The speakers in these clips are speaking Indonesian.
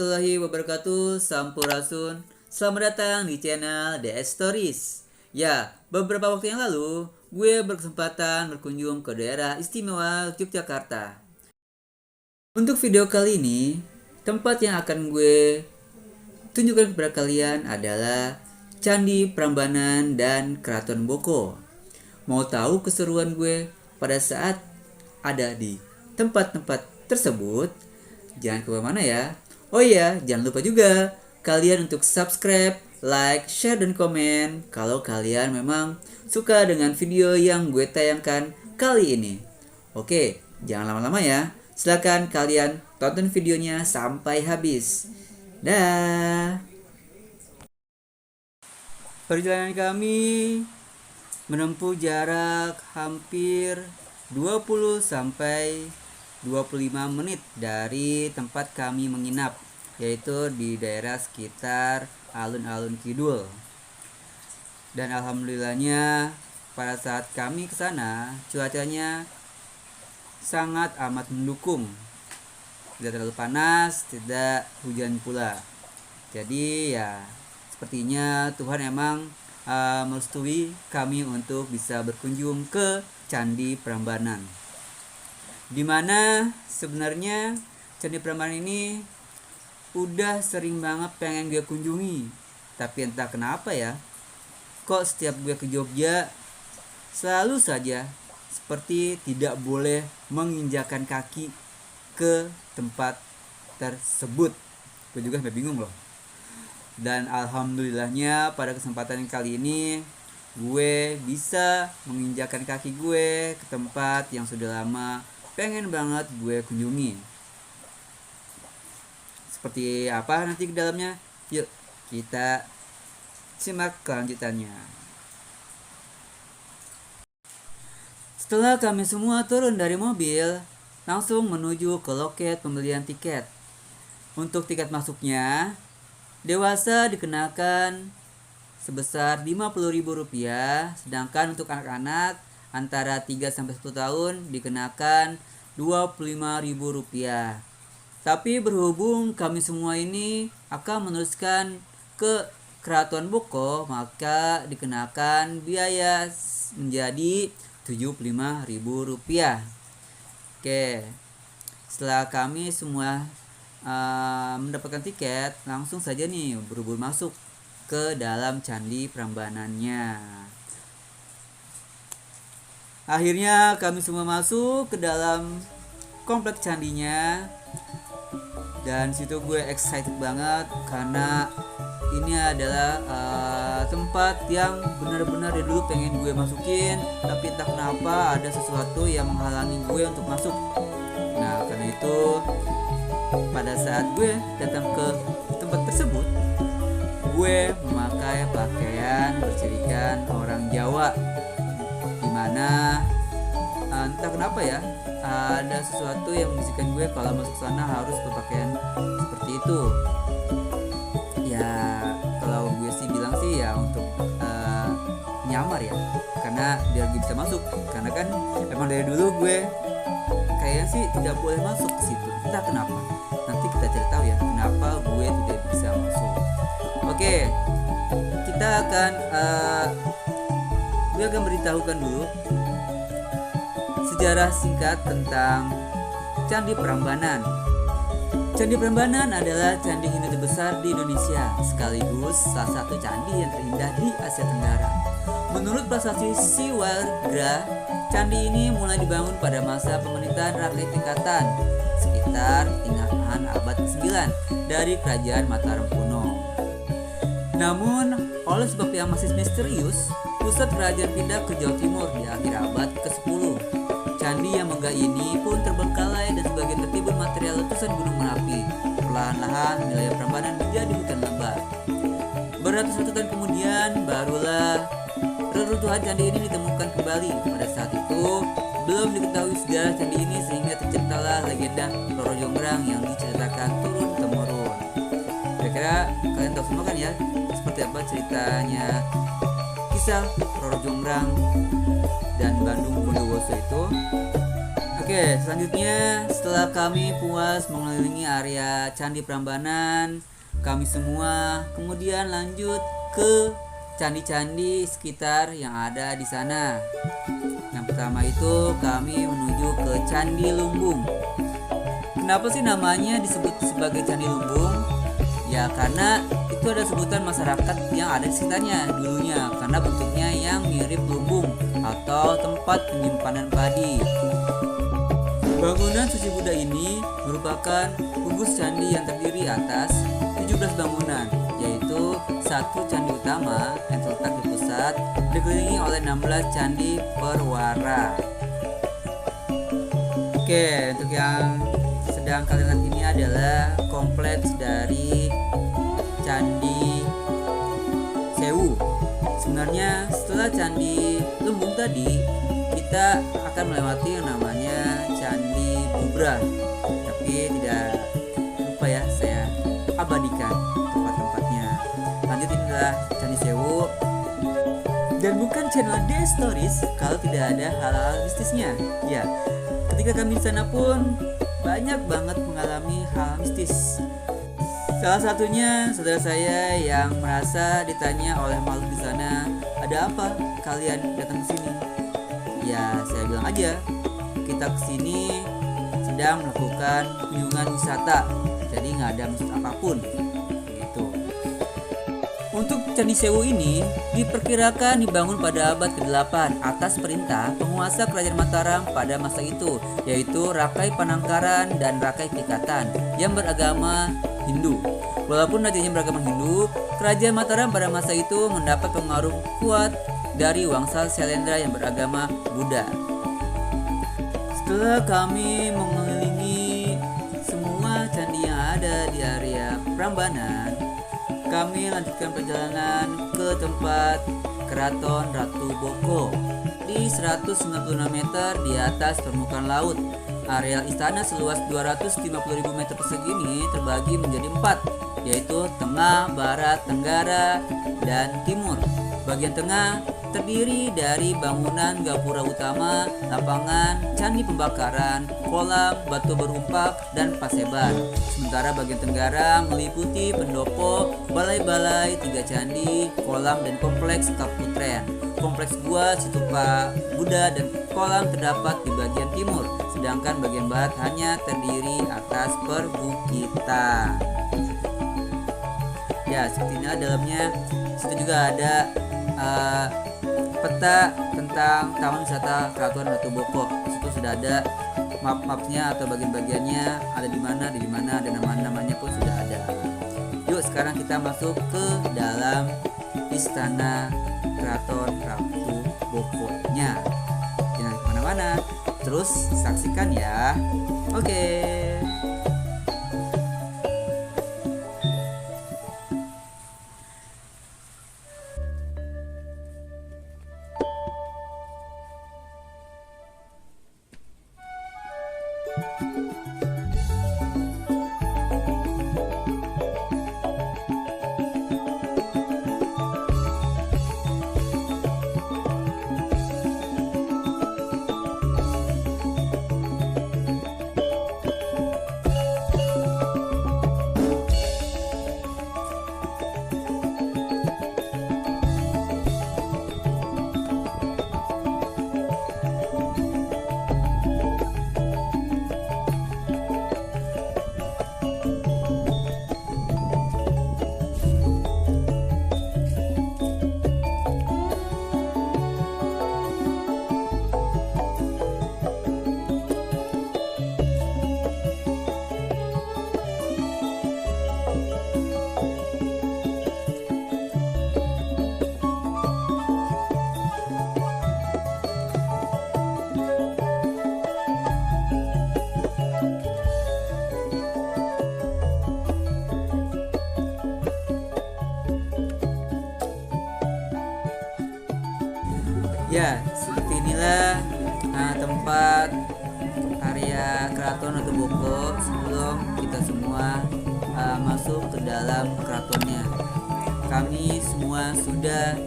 warahmatullahi wabarakatuh. Sampurasun. Selamat datang di channel DS Stories. Ya, beberapa waktu yang lalu gue berkesempatan berkunjung ke daerah istimewa Yogyakarta. Untuk video kali ini, tempat yang akan gue tunjukkan kepada kalian adalah Candi Prambanan dan Keraton Boko. Mau tahu keseruan gue pada saat ada di tempat-tempat tersebut? Jangan kemana-mana ya. Oh iya, jangan lupa juga kalian untuk subscribe, like, share, dan komen kalau kalian memang suka dengan video yang gue tayangkan kali ini. Oke, jangan lama-lama ya. Silakan kalian tonton videonya sampai habis. Dah. Perjalanan kami menempuh jarak hampir 20 sampai 25 menit dari tempat kami menginap, yaitu di daerah sekitar alun-alun Kidul. Dan alhamdulillahnya pada saat kami ke sana cuacanya sangat amat mendukung. Tidak terlalu panas, tidak hujan pula. Jadi ya sepertinya Tuhan emang merestui kami untuk bisa berkunjung ke Candi Prambanan. Dimana sebenarnya Candi Prambanan ini udah sering banget pengen gue kunjungi, tapi entah kenapa ya, kok setiap gue ke Jogja selalu saja seperti tidak boleh menginjakan kaki ke tempat tersebut. Gue juga sampai bingung loh. Dan alhamdulillahnya pada kesempatan kali ini gue bisa menginjakan kaki gue ke tempat yang sudah lama pengen banget gue kunjungi. Seperti apa nanti ke dalamnya? Yuk kita simak kelanjutannya. Setelah kami semua turun dari mobil, langsung menuju ke loket pembelian tiket. Untuk tiket masuknya, dewasa dikenakan sebesar Rp50.000, sedangkan untuk anak-anak antara 3 sampai 10 tahun dikenakan Rp25.000. Tapi berhubung kami semua ini akan meneruskan ke Keraton Boko, maka dikenakan biaya menjadi Rp75.000. Oke. Setelah kami semua mendapatkan tiket, langsung saja nih buru-buru masuk ke dalam Candi Prambanannya. Akhirnya kami semua masuk ke dalam komplek candinya, dan situ gue excited banget karena ini adalah tempat yang benar-benar dari dulu pengen gue masukin, tapi entah kenapa ada sesuatu yang menghalangi gue untuk masuk. Nah karena itu pada saat gue datang ke tempat tersebut, gue memakai pakaian bercirikan orang Jawa, dimana entah kenapa ya ada sesuatu yang membisikkan gue kalau masuk sana harus berpakaian seperti itu. Ya kalau gue sih bilang sih ya untuk nyamar ya, karena biar gue bisa masuk, karena kan emang dari dulu gue kayaknya sih tidak boleh masuk ke situ, entah kenapa. Nanti kita cari tahu ya kenapa gue tidak bisa masuk. Oke, kita akan gue akan beritahukan dulu sejarah singkat tentang Candi Prambanan. Candi Prambanan adalah candi Hindu terbesar di Indonesia, sekaligus salah satu candi yang terindah di Asia Tenggara. Menurut prasasti Siwarga, candi ini mulai dibangun pada masa pemerintahan Rakyat Tingkatan sekitar pertengahan abad ke-9 dari Kerajaan Mataram kuno. Namun, oleh sebab yang masih misterius, pusat kerajaan pindah ke Jawa Timur di akhir abad ke-10. Candi yang megah ini pun terbengkalai dan sebagian tertimbun material letusan Gunung Merapi. Perlahan-lahan wilayah Prambanan menjadi hutan lebat. Beratus-ratus tahun kemudian barulah reruntuhan candi ini ditemukan kembali. Pada saat itu belum diketahui sejarah candi ini sehingga terciptalah legenda Roro Jonggrang yang diceritakan turun temurun. Kira-kira kalian tahu semua kan ya seperti apa ceritanya kisah Roro Jonggrang dan Bandung Bondowoso itu? Oke, selanjutnya setelah kami puas mengelilingi area Candi Prambanan, kami semua kemudian lanjut ke candi-candi sekitar yang ada di sana. Yang pertama itu kami menuju ke Candi Lumbung. Kenapa sih namanya disebut sebagai Candi Lumbung? Ya karena itu ada sebutan masyarakat yang ada di sekitarnya dulunya, karena bentuknya yang mirip lumbung atau tempat penyimpanan padi. Bangunan suci Buddha ini merupakan gugus candi yang terdiri atas 17 bangunan, yaitu satu candi utama yang terletak di pusat, dikelilingi oleh 16 candi perwara. Oke, untuk yang sedang kalian lihat ini adalah kompleks dari Candi Sewu. Sebenarnya setelah Candi Lumbung tadi, kita akan melewati yang namanya Candi Bubra, tapi tidak lupa ya, saya abadikan tempat-tempatnya. Lanjut, ini adalah Candi Sewu, dan bukan channel The Stories kalau tidak ada hal-hal mistisnya. Ya, ketika kami di sana pun banyak banget mengalami hal mistis. Salah satunya saudara saya yang merasa ditanya oleh makhluk di sana, "Ada apa kalian datang ke sini?" Ya, saya bilang aja, kita kesini sedang melakukan kunjungan wisata, jadi nggak ada maksud apapun. Gitu. Untuk Candi Sewu ini diperkirakan dibangun pada abad ke-8 atas perintah penguasa Kerajaan Mataram pada masa itu, yaitu Rakai Panangkaran dan Rakai Pikatan yang beragama Hindu. Walaupun rajanya beragama Hindu, Kerajaan Mataram pada masa itu mendapat pengaruh kuat dari Wangsa Syailendra yang beragama Buddha. Setelah kami mengelilingi semua candi yang ada di area Prambanan, kami lanjutkan perjalanan ke tempat Keraton Ratu Boko di 196 meter di atas permukaan laut. Areal istana seluas 250.000 meter persegi ini terbagi menjadi 4, yaitu tengah, barat, tenggara, dan timur. Bagian tengah terdiri dari bangunan gapura utama, lapangan, candi pembakaran, kolam, batu berumpak, dan paseban. Sementara bagian tenggara meliputi pendopo, balai-balai, 3 candi, kolam, dan kompleks Kaputren. Kompleks gua, stupa Buddha, dan kolam terdapat di bagian timur, sedangkan bagian barat hanya terdiri atas perbukitan. Ya, seperti ini dalamnya. Situ juga ada peta tentang Taman Wisata Keraton Ratu Boko. Situ sudah ada map-mapnya atau bagian-bagiannya ada di mana, dan nama-namanya pun sudah ada. Yuk, sekarang kita masuk ke dalam Istana Keraton Ratu Boko-nya. Jangan kemana-mana, terus saksikan ya. Oke. Ya, seperti inilah tempat area Keraton Ratu Boko sebelum kita semua masuk ke dalam keratonnya. Kami semua sudah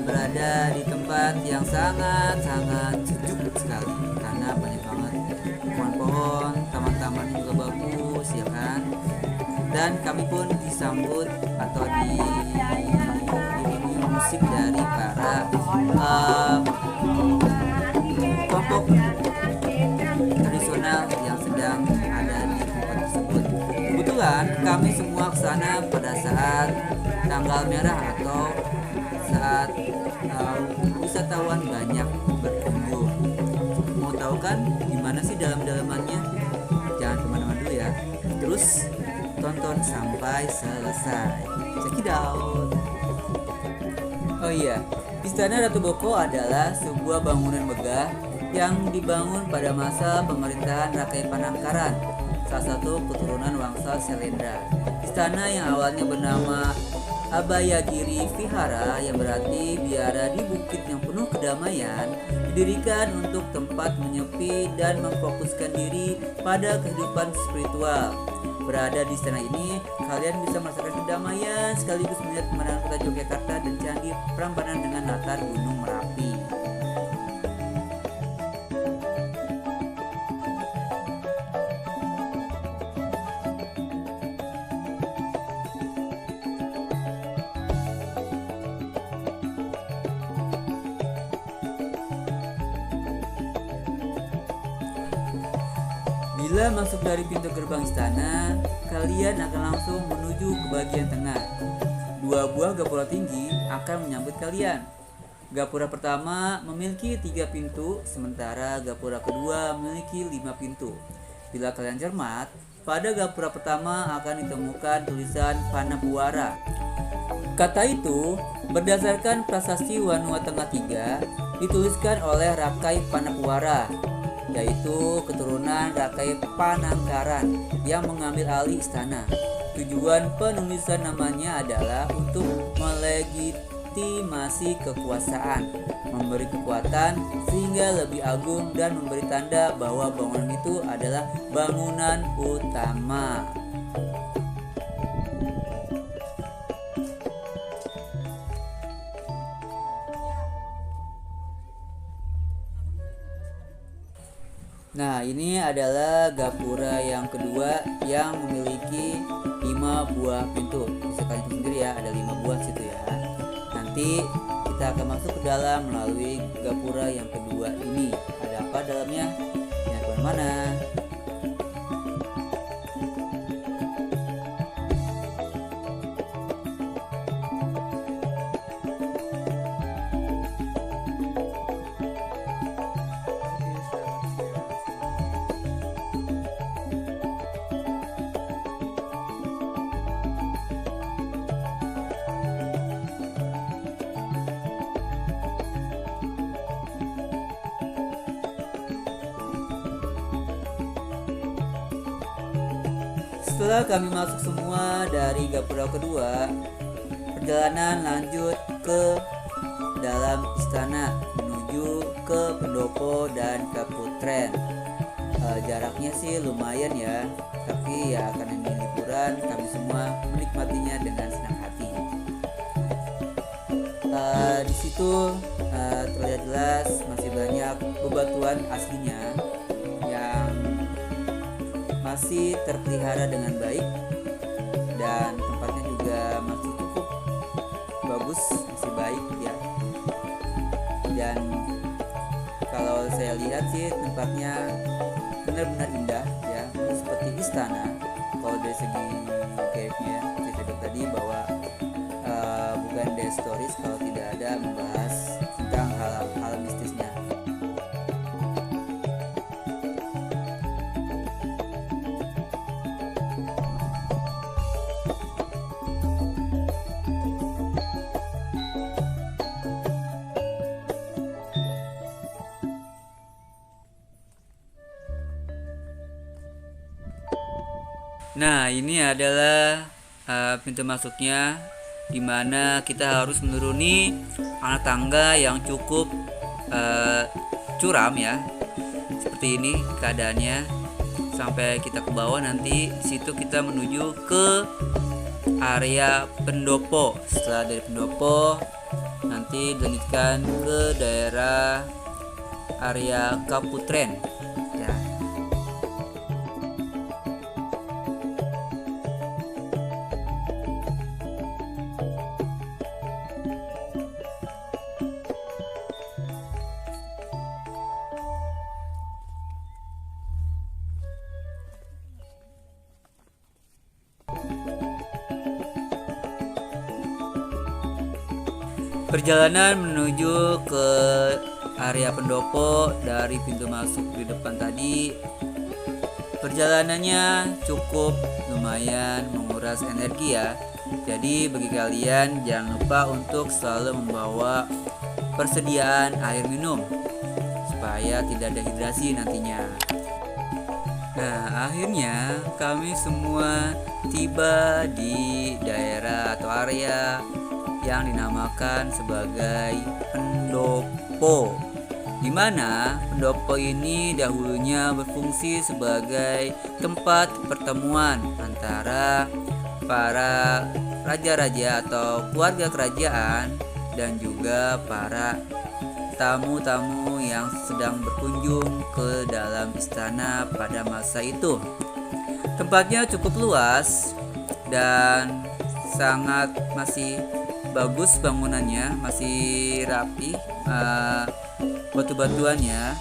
berada di tempat yang sangat sejuk sekali karena banyak pohon-pohon, taman-taman juga bagus ya kan. Dan kami pun disambut atau diiringi musik dari para kelompok tradisional yang sedang ada di tempat tersebut. Kebetulan kami semua kesana pada saat tanggal merah atau saat wisatawan banyak berkunjung. Mau tahu kan gimana sih dalam-dalamannya? Jangan kemana-mana dulu ya. Terus tonton sampai selesai. Check it out. Oh iya, Istana Ratu Boko adalah sebuah bangunan megah yang dibangun pada masa pemerintahan Rakai Panangkaran, salah satu keturunan Wangsa Selendra. Istana yang awalnya bernama Abayagiri Vihara, yang berarti biara di bukit yang penuh kedamaian, didirikan untuk tempat menyepi dan memfokuskan diri pada kehidupan spiritual. Berada di istana ini, kalian bisa merasakan kedamaian sekaligus melihat pemandangan kota Yogyakarta dan Candi Prambanan dengan latar Gunung Merapi. Bila masuk dari pintu gerbang istana, kalian akan langsung menuju ke bagian tengah. Dua buah gapura tinggi akan menyambut kalian. Gapura pertama memiliki 3 pintu, sementara gapura kedua memiliki 5 pintu. Bila kalian cermat, pada gapura pertama akan ditemukan tulisan Panapuara. Kata itu, berdasarkan prasasti Wanua Tengah 3, dituliskan oleh Rakai Panapuara, yaitu keturunan Rakai Panangkaran yang mengambil alih istana. Tujuan penulisan namanya adalah untuk melegitimasi kekuasaan, memberi kekuatan sehingga lebih agung, dan memberi tanda bahwa bangunan itu adalah bangunan utama. Nah, ini adalah gapura yang kedua yang memiliki 5 buah pintu. Bisa kalian hitung sendiri ya, ada 5 buah situ ya. Nanti kita akan masuk ke dalam melalui gapura yang kedua ini. Ada apa dalamnya? Jangan kemana-mana. Setelah kami masuk semua dari gapura kedua, perjalanan lanjut ke dalam istana menuju ke pendopo dan Kaputren. Jaraknya sih lumayan ya, tapi ya karena ini liburan, kami semua menikmatinya dengan senang hati. Di situ terlihat jelas masih banyak bebatuan aslinya yang masih terpelihara dengan baik, dan tempatnya juga masih cukup bagus, masih baik ya. Dan kalau saya lihat sih tempatnya benar-benar indah ya, seperti istana. Kalau dari segi cape-nya saya cakap tadi bahwa bukan the stories kalau tidak ada membahas tentang hal-hal mistisnya. Nah, ini adalah pintu masuknya, di mana kita harus menuruni anak tangga yang cukup curam ya. Seperti ini keadaannya. Sampai kita ke bawah, nanti situ kita menuju ke area pendopo. Setelah dari pendopo nanti dilanjutkan ke daerah area Kaputren ya. Perjalanan menuju ke area pendopo dari pintu masuk di depan tadi, perjalanannya cukup lumayan menguras energi ya. Jadi bagi kalian jangan lupa untuk selalu membawa persediaan air minum supaya tidak dehidrasi nantinya. Nah, akhirnya kami semua tiba di daerah atau area yang dinamakan sebagai pendopo, di mana pendopo ini dahulunya berfungsi sebagai tempat pertemuan antara para raja-raja atau keluarga kerajaan dan juga para tamu-tamu yang sedang berkunjung ke dalam istana pada masa itu. Tempatnya cukup luas dan sangat masih bagus bangunannya, masih rapi batu-batuannya,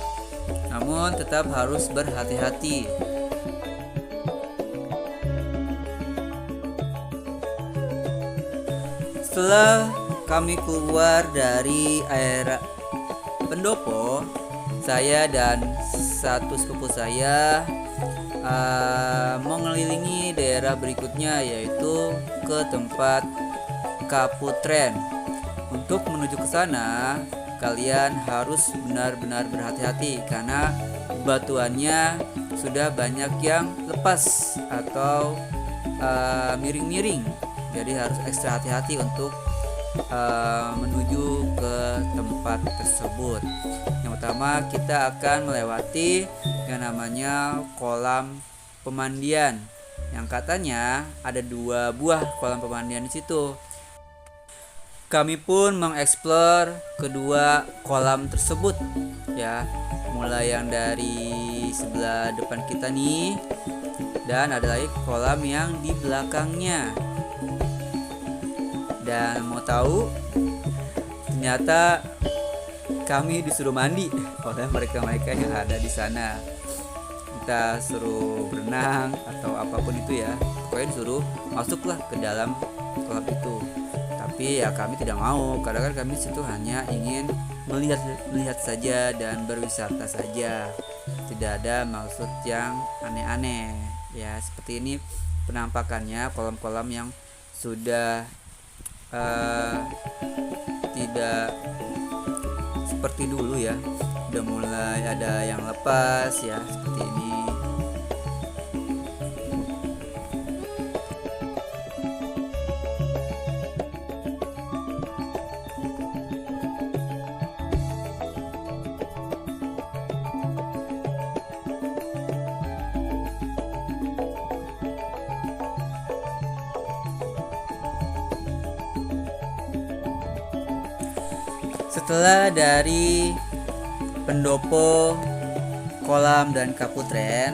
namun tetap harus berhati-hati. Setelah kami keluar dari area pendopo, saya dan satu sepupu saya mengelilingi daerah berikutnya, yaitu ke tempat Kaputren. Untuk menuju ke sana, kalian harus benar-benar berhati-hati karena batuannya sudah banyak yang lepas atau miring-miring. Jadi harus ekstra hati-hati untuk menuju ke tempat tersebut. Yang pertama kita akan melewati yang namanya kolam pemandian, yang katanya ada 2 buah kolam pemandian di situ. Kami pun mengeksplor kedua kolam tersebut ya, mulai yang dari sebelah depan kita nih, dan ada lagi kolam yang di belakangnya. Dan mau tahu, ternyata kami disuruh mandi oleh mereka yang ada di sana. Kita suruh berenang atau apapun itu ya, pokoknya disuruh masuklah ke dalam kolam itu. Tapi ya kami tidak mau, karena kan kami situ hanya ingin melihat saja dan berwisata saja. Tidak ada maksud yang aneh-aneh ya. Seperti ini penampakannya kolam-kolam yang sudah tidak seperti dulu ya, udah mulai ada yang lepas ya, seperti ini. Setelah dari pendopo, kolam, dan Kaputren,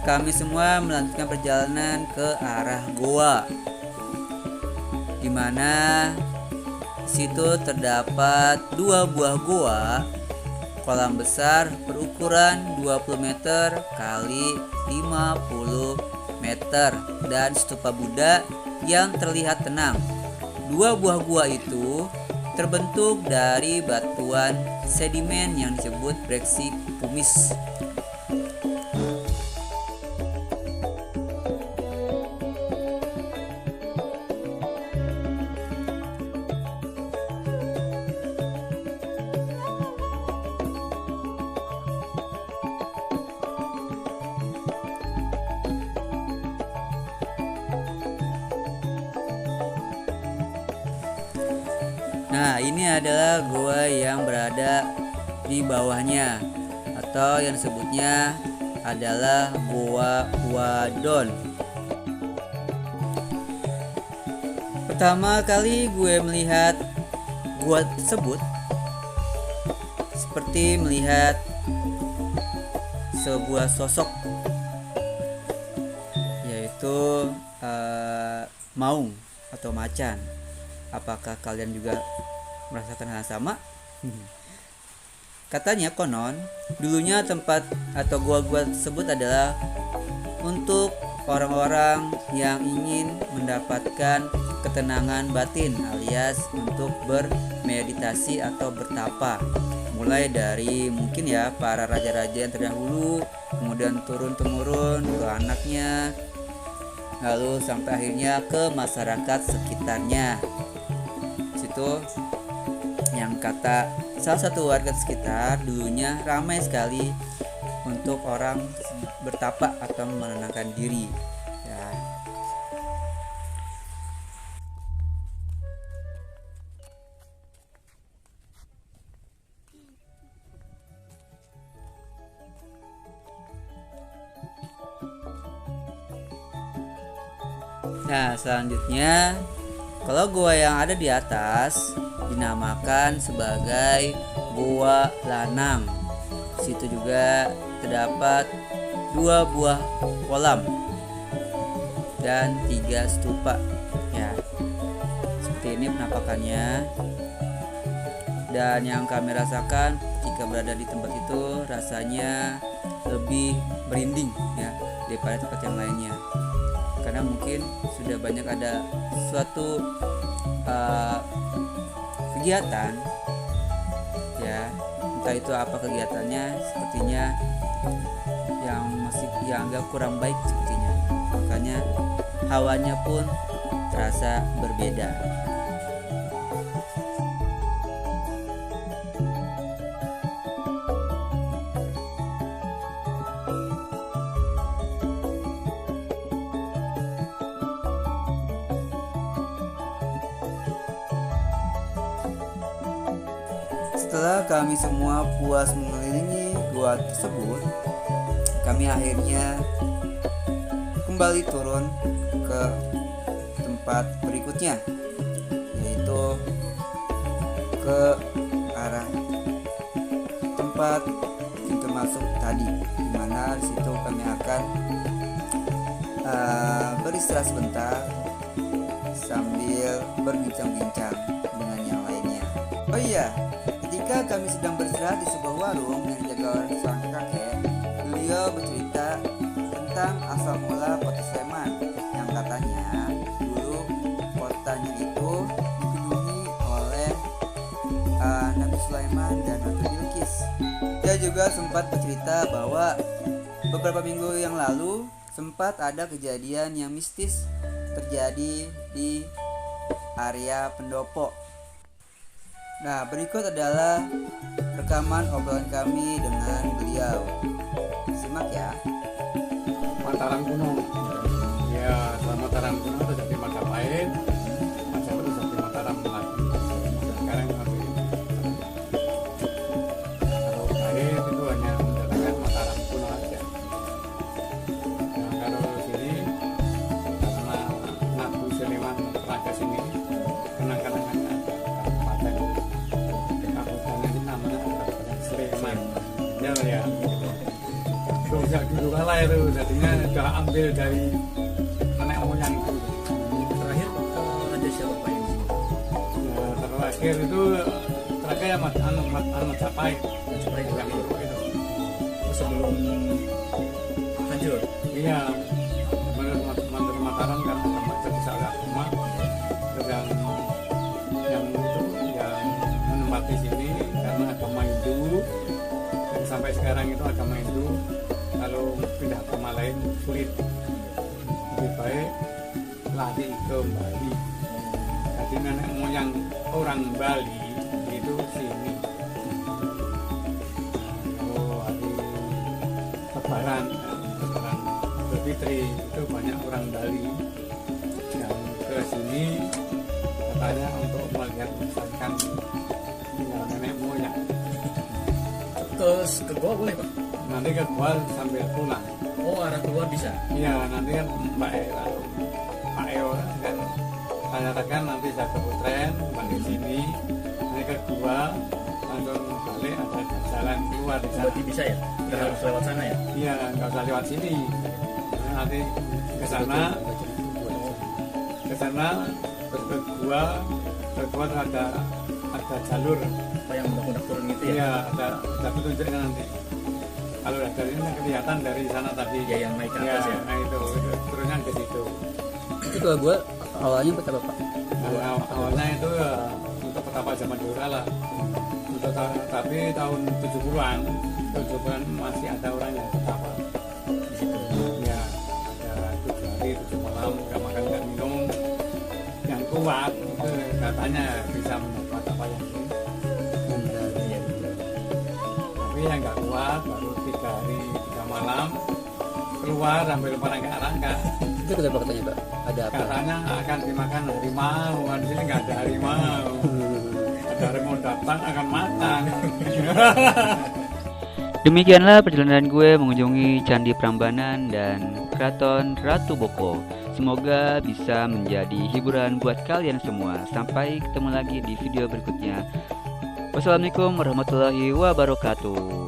kami semua melanjutkan perjalanan ke arah goa, di mana situ terdapat 2 buah goa, kolam besar berukuran 20 meter kali 50 meter, dan stupa Buddha yang terlihat tenang. 2 buah gua itu terbentuk dari batuan sedimen yang disebut breksi pumice. Nah, ini adalah gua yang berada di bawahnya, atau yang disebutnya adalah Goa Huadon. Pertama kali gue melihat gua tersebut, seperti melihat sebuah sosok, yaitu maung atau macan. Apakah kalian juga merasakan hal yang sama? Katanya konon dulunya tempat atau gua-gua tersebut adalah untuk orang-orang yang ingin mendapatkan ketenangan batin alias untuk bermeditasi atau bertapa. Mulai dari mungkin ya para raja-raja yang terdahulu, kemudian turun-temurun ke anaknya, lalu sampai akhirnya ke masyarakat sekitarnya. Situ yang kata salah satu warga sekitar, dulunya ramai sekali untuk orang bertapa atau menenangkan diri ya. Nah, selanjutnya kalau gua yang ada di atas dinamakan sebagai Gua Lanang. Situ juga terdapat 2 buah kolam dan 3 stupa ya. Seperti ini penampakannya. Dan yang kami rasakan ketika berada di tempat itu rasanya lebih merinding ya daripada tempat yang lainnya. Karena mungkin sudah banyak ada suatu kegiatan ya, entah itu apa kegiatannya, sepertinya yang agak kurang baik sepertinya, makanya hawanya pun terasa berbeda. Setelah kami semua puas mengelilingi gua tersebut, kami akhirnya kembali turun ke tempat berikutnya, yaitu ke arah tempat pintu masuk tadi, dimana di situ kami akan beristirahat sebentar sambil berbincang-bincang dengan yang lainnya. Oh iya, ketika kami sedang beristirahat di sebuah warung yang dijaga oleh seorang kakek, beliau bercerita tentang asal mula kota Sleman, yang katanya dulu kotanya itu dikunjungi oleh Nabi Sulaiman dan Ratu Bilqis. Dia juga sempat bercerita bahwa beberapa minggu yang lalu sempat ada kejadian yang mistis terjadi di area pendopo. Nah, berikut adalah rekaman obrolan kami dengan beliau. Simak ya. Mataram kuno. Ya, selama Mataram kuno itu jadi Majapahit. Majapahit itu jadi Mataram lagi. Sekarang masih kalau Pahit itu hanya menjadikan Mataram kuno aja. Nah, kalau sini karena Nabi Sulaiman pernah ke sini, kenang-kenangannya ada kabupaten. Kabupaten ini namanya Kabupaten Sleman. Ya. Sejak dulu kala itu jadinya udah ambil dari nenek moyang itu. Terakhir raja siapa Pak ini? Nah, terakhir itu terakhir ya Majapahit. Majapahit Yang dulu itu. Sebelum hancur. Iya, menurut Mataram kan ada majelis agama yang itu yang menempati sini karena agama Hindu. Dan sampai sekarang itu agama Hindu kalau pindah agama lain sulit, lebih baik lari ke Bali. Jadi nenek moyang orang Bali itu sini. Kalau hari Lebaran Idul Fitri itu banyak orang Bali yang ke sini katanya untuk melihat misalkan tinggal nenek moyang. Ke gua boleh Pak? Nanti ke gua sambil pulang. Oh, arah keluar bisa? Iya, nanti kan Mbak Eo kan saya katakan nanti saya ke Putren balik sini, nanti ke gua langsung balik ada jalan keluar di sana. Berarti bisa ya? Nggak harus lewat sana ya? Iya, nggak usah lewat sini. Nanti ke sana terus ke gua tuh ada jalur. Apa yang udah turun gitu ya? Iya, ada petunjuknya nanti. Kalau dari ini kelihatan dari sana tadi. Ya, yang naik ke atas ya? Nah itu turunnya ke situ. Itu kalau gue awalnya betapa Pak? Awalnya itu untuk petapa zaman dulu lah. Tapi tahun 70-an masih ada orang yang petapa Di situ. ya, ada 7 hari 7 malam nggak makan nggak minum, yang kuat itu katanya bisa mendapat apa yang ini. Iya, betul. Tapi yang nggak kuat baru 3 hari 3 malam keluar sambil merangkak-rangka. Itu kenapa katanya Pak? Ada apa? Katanya akan dimakan harimau, kan di sini nggak ada harimau. Ada harimau datang akan makan. Demikianlah perjalanan gue mengunjungi Candi Prambanan dan Keraton Ratu Boko. Semoga bisa menjadi hiburan buat kalian semua. Sampai ketemu lagi di video berikutnya. Wassalamualaikum warahmatullahi wabarakatuh.